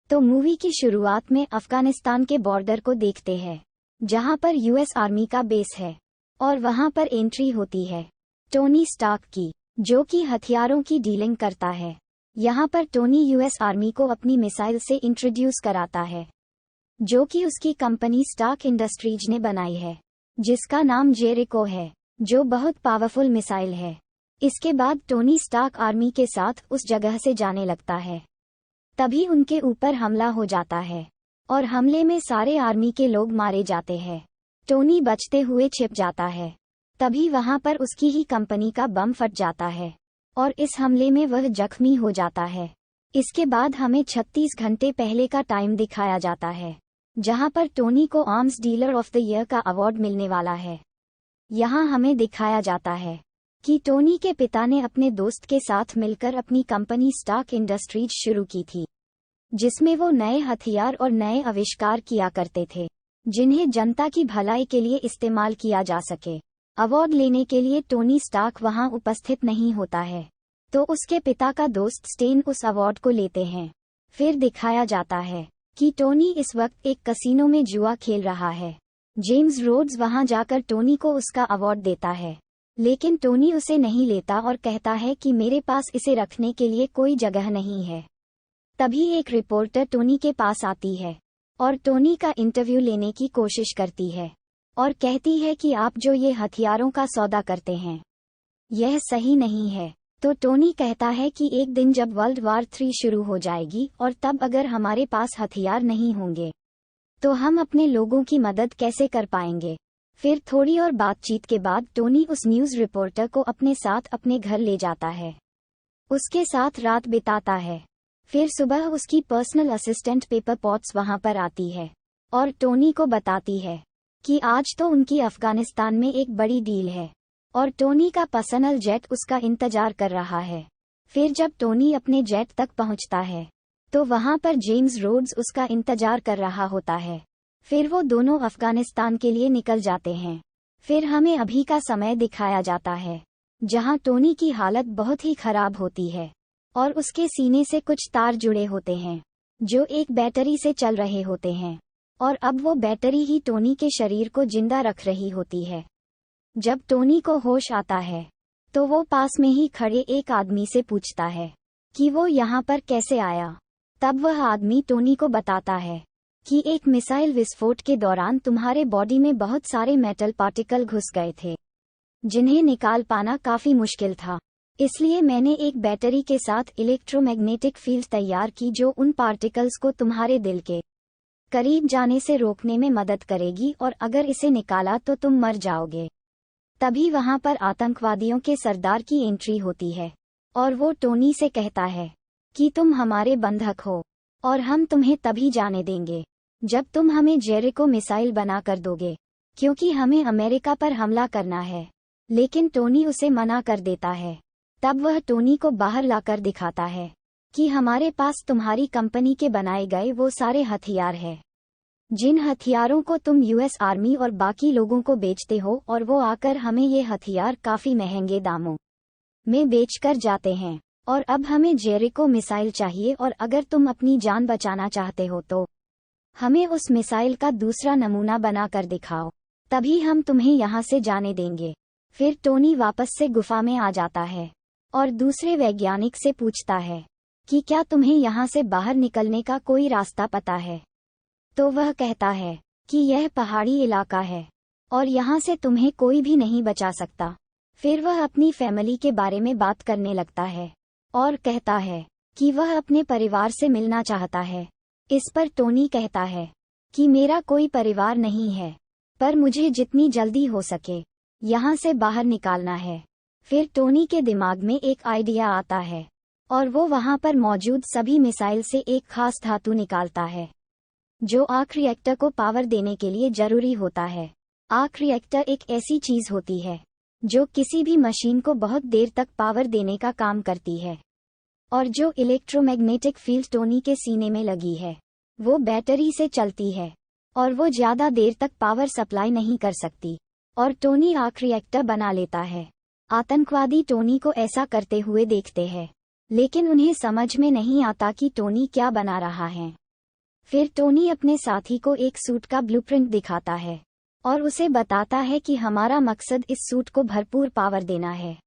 तो मूवी की शुरुआत में अफगानिस्तान के बॉर्डर को देखते हैं, जहां पर यूएस आर्मी का बेस है, और वहां पर एंट्री होती है टोनी स्टार्क की, जो कि हथियारों की डीलिंग करता है। यहाँ पर टोनी यूएस आर्मी को अपनी मिसाइल से इंट्रोड्यूस कराता है, जो कि उसकी कंपनी स्टार्क इंडस्ट्रीज ने बनाई है, जिसका नाम जेरिको है, जो बहुत पावरफुल मिसाइल है। इसके बाद टोनी स्टार्क आर्मी के साथ उस जगह से जाने लगता है। तभी उनके ऊपर हमला हो जाता है, और हमले में सारे आर्मी के लोग मारे जाते हैं। टोनी बचते हुए छिप जाता है। तभी वहां पर उसकी ही कंपनी का बम फट जाता है, और इस हमले में वह जख्मी हो जाता है। इसके बाद हमें 36 घंटे पहले का टाइम दिखाया जाता है, जहां पर टोनी को arms dealer of the year का अवार्ड मिलने वाला है। यहाँ हमें दिखाया जाता है कि टोनी के पिता ने अपने दोस्त के साथ मिलकर अपनी कंपनी स्टार्क इंडस्ट्रीज शुरू की थी, जिसमें वो नए हथियार और नए आविष्कार किया करते थे, जिन्हें जनता की भलाई के लिए इस्तेमाल किया जा सके। अवार्ड लेने के लिए टोनी स्टार्क वहां उपस्थित नहीं होता है, तो उसके पिता का दोस्त स्टेन उस अवार्ड को लेते हैं। फिर दिखाया जाता है कि टोनी इस वक्त एक कसिनो में जुआ खेल रहा है। जेम्स रोड्स वहां जाकर टोनी को उसका अवार्ड देता है, लेकिन टोनी उसे नहीं लेता और कहता है कि मेरे पास इसे रखने के लिए कोई जगह नहीं है। तभी एक रिपोर्टर टोनी के पास आती है और टोनी का इंटरव्यू लेने की कोशिश करती है, और कहती है कि आप जो ये हथियारों का सौदा करते हैं, यह सही नहीं है। तो टोनी कहता है कि एक दिन जब वर्ल्ड वार 3 शुरू हो जाएगी, और तब अगर हमारे पास हथियार नहीं होंगे, तो हम अपने लोगों की मदद कैसे कर पाएंगे। फिर थोड़ी और बातचीत के बाद टोनी उस न्यूज़ रिपोर्टर को अपने साथ अपने घर ले जाता है, उसके साथ रात बिताता है। फिर सुबह उसकी पर्सनल असिस्टेंट पेपर पॉट्स वहां पर आती है और टोनी को बताती है कि आज तो उनकी अफगानिस्तान में एक बड़ी डील है, और टोनी का पर्सनल जेट उसका इंतजार कर रहा है। फिर जब टोनी अपने जेट तक पहुंचता है, तो वहां पर जेम्स रोड्स उसका इंतजार कर रहा होता है। फिर वो दोनों अफगानिस्तान के लिए निकल जाते हैं। फिर हमें अभी का समय दिखाया जाता है, जहां टोनी की हालत बहुत ही खराब होती है, और उसके सीने से कुछ तार जुड़े होते हैं, जो एक बैटरी से चल रहे होते हैं, और अब वो बैटरी ही टोनी के शरीर को जिंदा रख रही होती है। जब टोनी को होश आता है, तो वो पास में ही खड़े एक आदमी से पूछता है कि वो यहाँ पर कैसे आया। तब वह आदमी टोनी को बताता है कि एक मिसाइल विस्फोट के दौरान तुम्हारे बॉडी में बहुत सारे मेटल पार्टिकल घुस गए थे, जिन्हें निकाल पाना काफी मुश्किल था। इसलिए मैंने एक बैटरी के साथ इलेक्ट्रोमैग्नेटिक फील्ड तैयार की, जो उन पार्टिकल्स को तुम्हारे दिल के करीब जाने से रोकने में मदद करेगी, और अगर इसे निकाला तो तुम मर जाओगे। तभी वहां पर आतंकवादियों के सरदार की एंट्री होती है, और वो टोनी से कहता है कि तुम हमारे बंधक हो, और हम तुम्हें तभी जाने देंगे जब तुम हमें जेरिको मिसाइल बना कर दोगे, क्योंकि हमें अमेरिका पर हमला करना है। लेकिन टोनी उसे मना कर देता है। तब वह टोनी को बाहर लाकर दिखाता है कि हमारे पास तुम्हारी कंपनी के बनाए गए वो सारे हथियार हैं, जिन हथियारों को तुम यूएस आर्मी और बाकी लोगों को बेचते हो, और वो आकर हमें ये हथियार काफी महंगे दामों में बेचकर जाते हैं। और अब हमें जेरिको मिसाइल चाहिए, और अगर तुम अपनी जान बचाना चाहते हो तो हमें उस मिसाइल का दूसरा नमूना बनाकर दिखाओ, तभी हम तुम्हें यहाँ से जाने देंगे। फिर टोनी वापस से गुफा में आ जाता है और दूसरे वैज्ञानिक से पूछता है कि क्या तुम्हें यहाँ से बाहर निकलने का कोई रास्ता पता है। तो वह कहता है कि यह पहाड़ी इलाका है, और यहाँ से तुम्हें कोई भी नहीं बचा सकता। फिर वह अपनी फैमिली के बारे में बात करने लगता है, और कहता है कि वह अपने परिवार से मिलना चाहता है। इस पर टोनी कहता है कि मेरा कोई परिवार नहीं है, पर मुझे जितनी जल्दी हो सके यहाँ से बाहर निकालना है। फिर टोनी के दिमाग में एक आइडिया आता है, और वो वहाँ पर मौजूद सभी मिसाइल से एक खास धातु निकालता है, जो आर्क रिएक्टर को पावर देने के लिए जरूरी होता है। आर्क रिएक्टर एक ऐसी चीज होती है जो किसी भी मशीन को बहुत देर तक पावर देने का काम करती है, और जो इलेक्ट्रोमैग्नेटिक फील्ड टोनी के सीने में लगी है, वो बैटरी से चलती है, और वो ज्यादा देर तक पावर सप्लाई नहीं कर सकती, और टोनी आर्क रिएक्टर बना लेता है। आतंकवादी टोनी को ऐसा करते हुए देखते हैं, लेकिन उन्हें समझ में नहीं आता कि टोनी क्या बना रहा है। फिर टोनी अपने साथी को एक सूट का ब्लूप्रिंट दिखाता है और उसे बताता है कि हमारा मकसद इस सूट को भरपूर पावर देना है।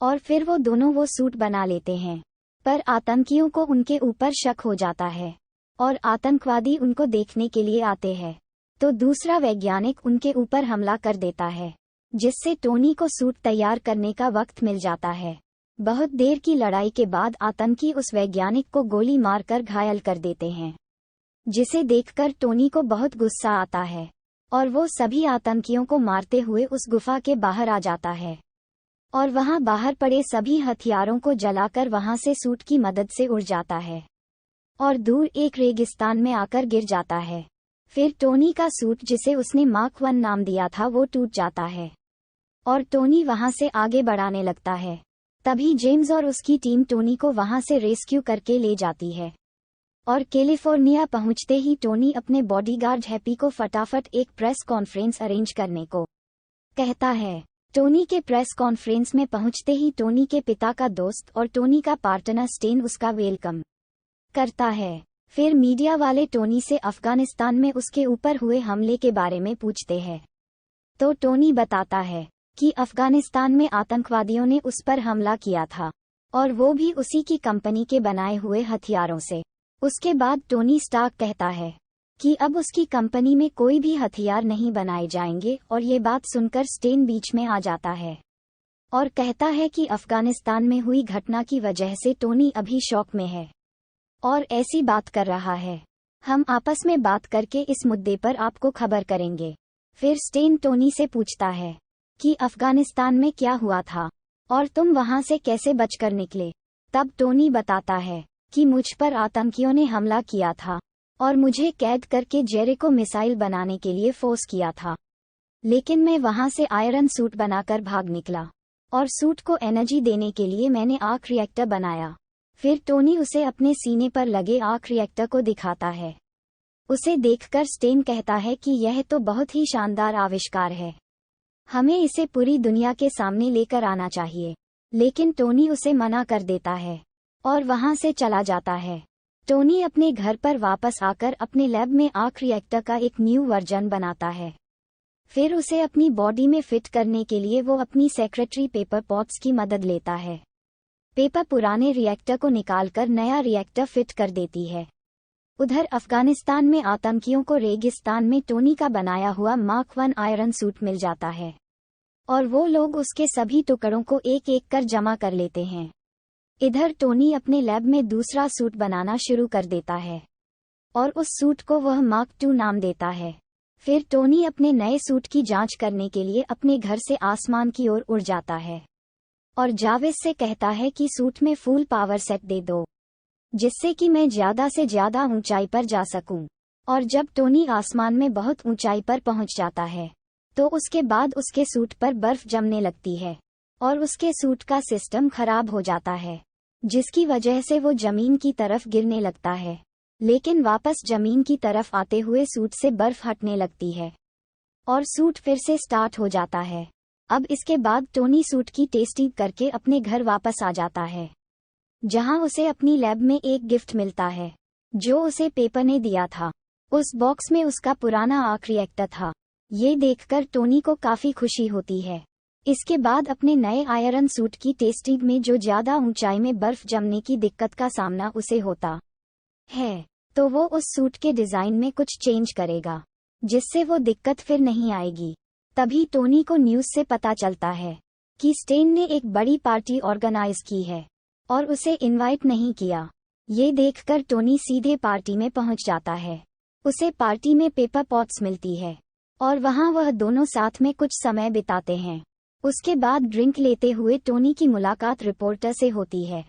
और फिर वो दोनों वो सूट बना लेते हैं। पर आतंकियों को उनके ऊपर शक हो जाता है और आतंकवादी उनको देखने के लिए आते हैं। तो दूसरा वैज्ञानिक उनके ऊपर हमला कर देता है, जिससे टोनी को सूट तैयार करने का वक्त मिल जाता है। बहुत देर की लड़ाई के बाद आतंकी उस वैज्ञानिक को गोली मारकर घायल कर देते हैं, जिसे देखकर टोनी को बहुत गुस्सा आता है और वो सभी आतंकियों को मारते हुए उस गुफा के बाहर आ जाता है और वहां बाहर पड़े सभी हथियारों को जलाकर वहां से सूट की मदद से उड़ जाता है और दूर एक रेगिस्तान में आकर गिर जाता है। फिर टोनी का सूट, जिसे उसने मार्क 1 नाम दिया था, वो टूट जाता है और टोनी वहां से आगे बढ़ाने लगता है। तभी जेम्स और उसकी टीम टोनी को वहां से रेस्क्यू करके ले जाती है और कैलिफोर्निया पहुंचते ही टोनी अपने बॉडीगार्ड हैप्पी को फटाफट एक प्रेस कॉन्फ्रेंस अरेंज करने को कहता है। टोनी के प्रेस कॉन्फ्रेंस में पहुंचते ही टोनी के पिता का दोस्त और टोनी का पार्टनर स्टेन उसका वेलकम करता है। फिर मीडिया वाले टोनी से अफगानिस्तान में उसके ऊपर हुए हमले के बारे में पूछते हैं। तो टोनी बताता है कि अफगानिस्तान में आतंकवादियों ने उस पर हमला किया था और वो भी उसी की कंपनी के बनाए हुए हथियारों से। उसके बाद टोनी स्टार्क कहता है कि अब उसकी कंपनी में कोई भी हथियार नहीं बनाए जाएंगे और ये बात सुनकर स्टेन बीच में आ जाता है और कहता है कि अफगानिस्तान में हुई घटना की वजह से टोनी अभी शॉक में है और ऐसी बात कर रहा है। हम आपस में बात करके इस मुद्दे पर आपको खबर करेंगे। फिर स्टेन टोनी से पूछता है कि अफगानिस्तान में क्या हुआ था और तुम वहां से कैसे बचकर निकले। तब टोनी बताता है कि मुझ पर आतंकियों ने हमला किया था और मुझे कैद करके जेरिको मिसाइल बनाने के लिए फोर्स किया था, लेकिन मैं वहां से आयरन सूट बनाकर भाग निकला और सूट को एनर्जी देने के लिए मैंने आर्क रिएक्टर बनाया। फिर टोनी उसे अपने सीने पर लगे आर्क रिएक्टर को दिखाता है। उसे देखकर स्टेन कहता है कि यह तो बहुत ही शानदार आविष्कार है, हमें इसे पूरी दुनिया के सामने लेकर आना चाहिए। लेकिन टोनी उसे मना कर देता है और वहां से चला जाता है। टोनी अपने घर पर वापस आकर अपने लैब में आर्क रिएक्टर का एक न्यू वर्जन बनाता है। फिर उसे अपनी बॉडी में फिट करने के लिए वो अपनी सेक्रेटरी पेपर पॉट्स की मदद लेता है। पेपर पुराने रिएक्टर को निकालकर नया रिएक्टर फिट कर देती है। उधर अफगानिस्तान में आतंकियों को रेगिस्तान में टोनी का बनाया हुआ मार्क 1 आयरन सूट मिल जाता है और वो लोग उसके सभी टुकड़ों को एक एक कर जमा कर लेते हैं। इधर टोनी अपने लैब में दूसरा सूट बनाना शुरू कर देता है और उस सूट को वह मार्क 2 नाम देता है। फिर टोनी अपने नए सूट की जांच करने के लिए अपने घर से आसमान की ओर उड़ जाता है और जावेद से कहता है कि सूट में फुल पावर सेट दे दो, जिससे कि मैं ज्यादा से ज्यादा ऊंचाई पर जा सकूं। और जब टोनी आसमान में बहुत ऊंचाई पर पहुंच जाता है तो उसके बाद उसके सूट पर बर्फ जमने लगती है और उसके सूट का सिस्टम खराब हो जाता है, जिसकी वजह से वो जमीन की तरफ गिरने लगता है। लेकिन वापस जमीन की तरफ आते हुए सूट से बर्फ हटने लगती है और सूट फिर से स्टार्ट हो जाता है। अब इसके बाद टोनी सूट की टेस्टिंग करके अपने घर वापस आ जाता है, जहां उसे अपनी लैब में एक गिफ्ट मिलता है जो उसे पेपर ने दिया था। उस बॉक्स में उसका पुराना आर्क रिएक्टर था। ये देखकर टोनी को काफी खुशी होती है। इसके बाद अपने नए आयरन सूट की टेस्टिंग में जो ज्यादा ऊंचाई में बर्फ जमने की दिक्कत का सामना उसे होता है, तो वो उस सूट के डिजाइन में कुछ चेंज करेगा, जिससे वो दिक्कत फिर नहीं आएगी। तभी टोनी को न्यूज से पता चलता है कि स्टेन ने एक बड़ी पार्टी ऑर्गेनाइज की है और उसे इनवाइट नहीं किया। ये देखकर टोनी सीधे पार्टी में पहुंच जाता है। उसे पार्टी में पेपर पॉट्स मिलती है और वहां वह दोनों साथ में कुछ समय बिताते हैं। उसके बाद ड्रिंक लेते हुए टोनी की मुलाकात रिपोर्टर से होती है,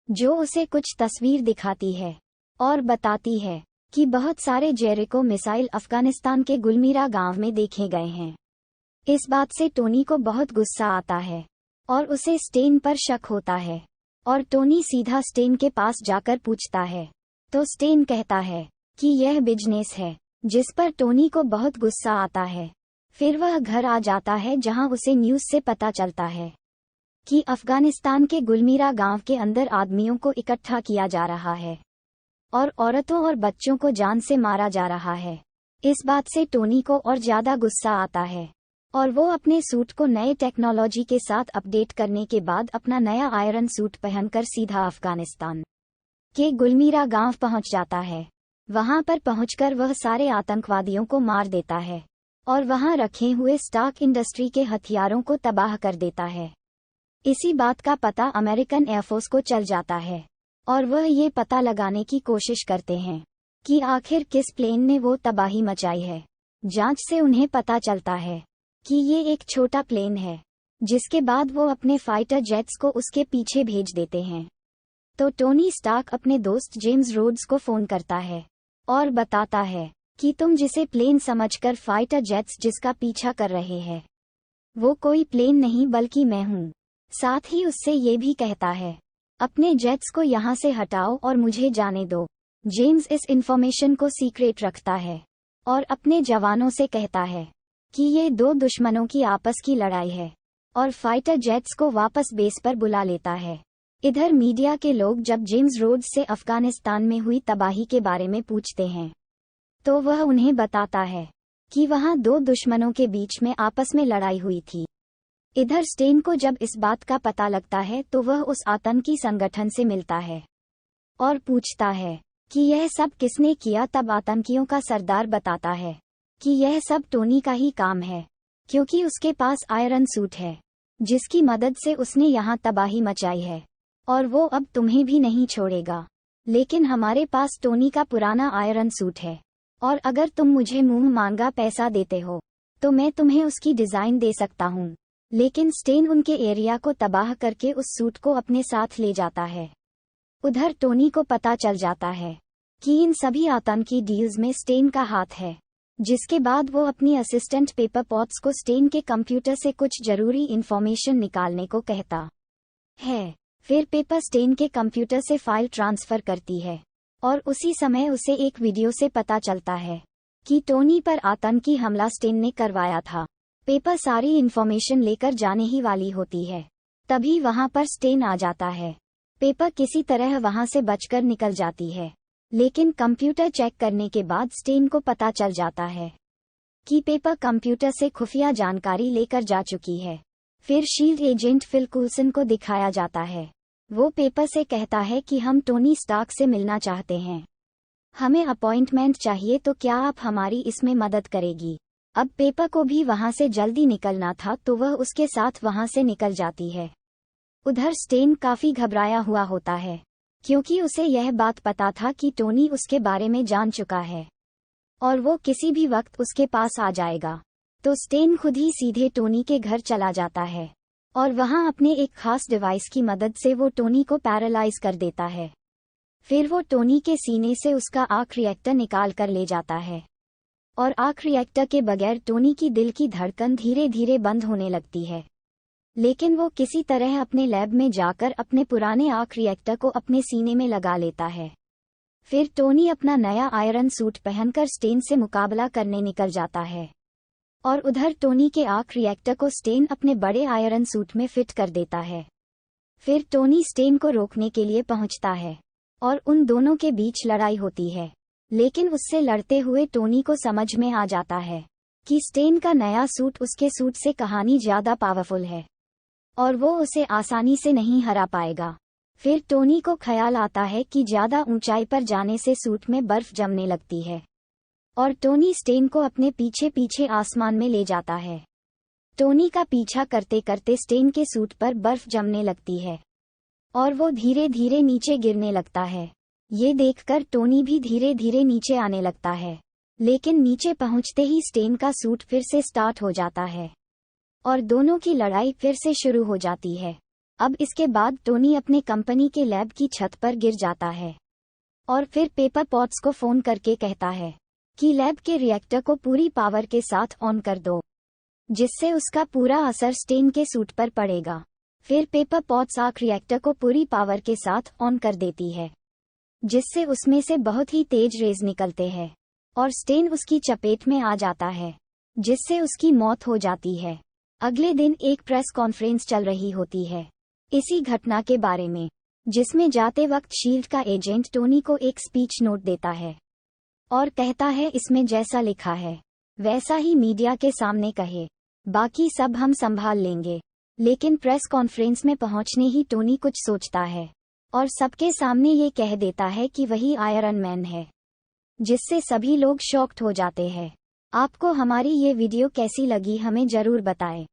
जो उसे कुछ तस्वीर दिखाती है और बताती है कि बहुत सारे जेरिको मिसाइल अफगानिस्तान के गुलमीरा गांव में देखे गए हैं। इस बात से टोनी को बहुत गुस्सा आता है और उसे स्टेन पर शक होता है और टोनी सीधा स्टेन के पास जाकर पूछता है। तो स्टेन कहता है कि यह बिजनेस है, जिस पर टोनी को बहुत गुस्सा आता है। फिर वह घर आ जाता है, जहां उसे न्यूज से पता चलता है कि अफगानिस्तान के गुलमीरा गांव के अंदर आदमियों को इकट्ठा किया जा रहा है और औरतों और बच्चों को जान से मारा जा रहा है। इस बात से टोनी को और ज्यादा गुस्सा आता है और वो अपने सूट को नए टेक्नोलॉजी के साथ अपडेट करने के बाद अपना नया आयरन सूट पहनकर सीधा अफगानिस्तान के गुलमीरा गांव पहुंच जाता है। वहां पर पहुंचकर वह सारे आतंकवादियों को मार देता है और वहां रखे हुए स्टार्क इंडस्ट्री के हथियारों को तबाह कर देता है। इसी बात का पता अमेरिकन एयरफोर्स को चल जाता है और वह ये पता लगाने की कोशिश करते हैं कि आखिर किस प्लेन ने वो तबाही मचाई है। जांच से उन्हें पता चलता है कि ये एक छोटा प्लेन है, जिसके बाद वो अपने फाइटर जेट्स को उसके पीछे भेज देते हैं। तो टोनी स्टार्क अपने दोस्त जेम्स रोड्स को फोन करता है और बताता है कि तुम जिसे प्लेन समझकर फाइटर जेट्स जिसका पीछा कर रहे हैं, वो कोई प्लेन नहीं बल्कि मैं हूँ। साथ ही उससे ये भी कहता है, अपने जेट्स को यहाँ से हटाओ और मुझे जाने दो। जेम्स इस इन्फॉर्मेशन को सीक्रेट रखता है और अपने जवानों से कहता है कि ये दो दुश्मनों की आपस की लड़ाई है और फाइटर जेट्स को वापस बेस पर बुला लेता है। इधर मीडिया के लोग जब जेम्स रोड्स से अफगानिस्तान में हुई तबाही के बारे में पूछते हैं तो वह उन्हें बताता है कि वहां दो दुश्मनों के बीच में आपस में लड़ाई हुई थी। इधर स्टेन को जब इस बात का पता लगता है तो वह उस आतंकी संगठन से मिलता है और पूछता है कि यह सब किसने किया। तब आतंकियों का सरदार बताता है कि यह सब टोनी का ही काम है, क्योंकि उसके पास आयरन सूट है जिसकी मदद से उसने यहाँ तबाही मचाई है और वो अब तुम्हें भी नहीं छोड़ेगा। लेकिन हमारे पास टोनी का पुराना आयरन सूट है और अगर तुम मुझे मुंह मांगा पैसा देते हो तो मैं तुम्हें उसकी डिजाइन दे सकता हूँ। लेकिन स्टेन उनके एरिया को तबाह करके उस सूट को अपने साथ ले जाता है। उधर टोनी को पता चल जाता है कि इन सभी आतंकी डील्स में स्टेन का हाथ है, जिसके बाद वो अपनी असिस्टेंट पेपर पॉट्स को स्टेन के कंप्यूटर से कुछ जरूरी इंफॉर्मेशन निकालने को कहता है। फिर पेपर स्टेन के कंप्यूटर से फाइल ट्रांसफर करती है और उसी समय उसे एक वीडियो से पता चलता है कि टोनी पर आतंकी हमला स्टेन ने करवाया था। पेपर सारी इंफॉर्मेशन लेकर जाने ही वाली होती है, तभी वहां पर स्टेन आ जाता है। पेपर किसी तरह वहां से बचकर निकल जाती है, लेकिन कंप्यूटर चेक करने के बाद स्टेन को पता चल जाता है कि पेपर कंप्यूटर से खुफिया जानकारी लेकर जा चुकी है। फिर शील्ड एजेंट फिल कूल्सन को दिखाया जाता है। वो पेपर से कहता है कि हम टोनी स्टार्क से मिलना चाहते हैं, हमें अपॉइंटमेंट चाहिए, तो क्या आप हमारी इसमें मदद करेगी। अब पेपर को भी वहां से जल्दी निकलना था तो वह उसके साथ वहां से निकल जाती है। उधर स्टेन काफी घबराया हुआ होता है, क्योंकि उसे यह बात पता था कि टोनी उसके बारे में जान चुका है और वो किसी भी वक्त उसके पास आ जाएगा। तो स्टेन खुद ही सीधे टोनी के घर चला जाता है और वहां अपने एक खास डिवाइस की मदद से वो टोनी को पैरालाइज कर देता है। फिर वो टोनी के सीने से उसका आर्क रिएक्टर निकाल कर ले जाता है और आर्क रिएक्टर के बगैर टोनी की दिल की धड़कन धीरे धीरे बंद होने लगती है। लेकिन वो किसी तरह अपने लैब में जाकर अपने पुराने आर्क रिएक्टर को अपने सीने में लगा लेता है। फिर टोनी अपना नया आयरन सूट पहनकर स्टेन से मुकाबला करने निकल जाता है और उधर टोनी के आर्क रिएक्टर को स्टेन अपने बड़े आयरन सूट में फिट कर देता है। फिर टोनी स्टेन को रोकने के लिए पहुंचता है और उन दोनों के बीच लड़ाई होती है, लेकिन उससे लड़ते हुए टोनी को समझ में आ जाता है कि स्टेन का नया सूट उसके सूट से कहानी ज्यादा पावरफुल है और वो उसे आसानी से नहीं हरा पाएगा। फिर टोनी को ख्याल आता है कि ज्यादा ऊंचाई पर जाने से सूट में बर्फ जमने लगती है और टोनी स्टेन को अपने पीछे पीछे आसमान में ले जाता है। टोनी का पीछा करते करते स्टेन के सूट पर बर्फ जमने लगती है और वो धीरे धीरे नीचे गिरने लगता है। ये देखकर टोनी भी धीरे धीरे नीचे आने लगता है, लेकिन नीचे पहुंचते ही स्टेन का सूट फिर से स्टार्ट हो जाता है और दोनों की लड़ाई फिर से शुरू हो जाती है। अब इसके बाद टोनी अपने कंपनी के लैब की छत पर गिर जाता है और फिर पेपर पॉट्स को फोन करके कहता है कि लैब के रिएक्टर को पूरी पावर के साथ ऑन कर दो, जिससे उसका पूरा असर स्टेन के सूट पर पड़ेगा। फिर पेपर पॉट्स आर्क रिएक्टर को पूरी पावर के साथ ऑन कर देती है, जिससे उसमें से बहुत ही तेज रेज निकलते हैं और स्टेन उसकी चपेट में आ जाता है, जिससे उसकी मौत हो जाती है। अगले दिन एक प्रेस कॉन्फ्रेंस चल रही होती है इसी घटना के बारे में। जिसमें जाते वक्त शील्ड का एजेंट टोनी को एक स्पीच नोट देता है और कहता है इसमें जैसा लिखा है वैसा ही मीडिया के सामने कहे, बाकी सब हम संभाल लेंगे। लेकिन प्रेस कॉन्फ्रेंस में पहुंचने ही टोनी कुछ सोचता है और सबके सामने ये कह देता है कि वही आयरन मैन है, जिससे सभी लोग शॉक्ड हो जाते हैं। आपको हमारी ये वीडियो कैसी लगी हमें जरूर बताएं।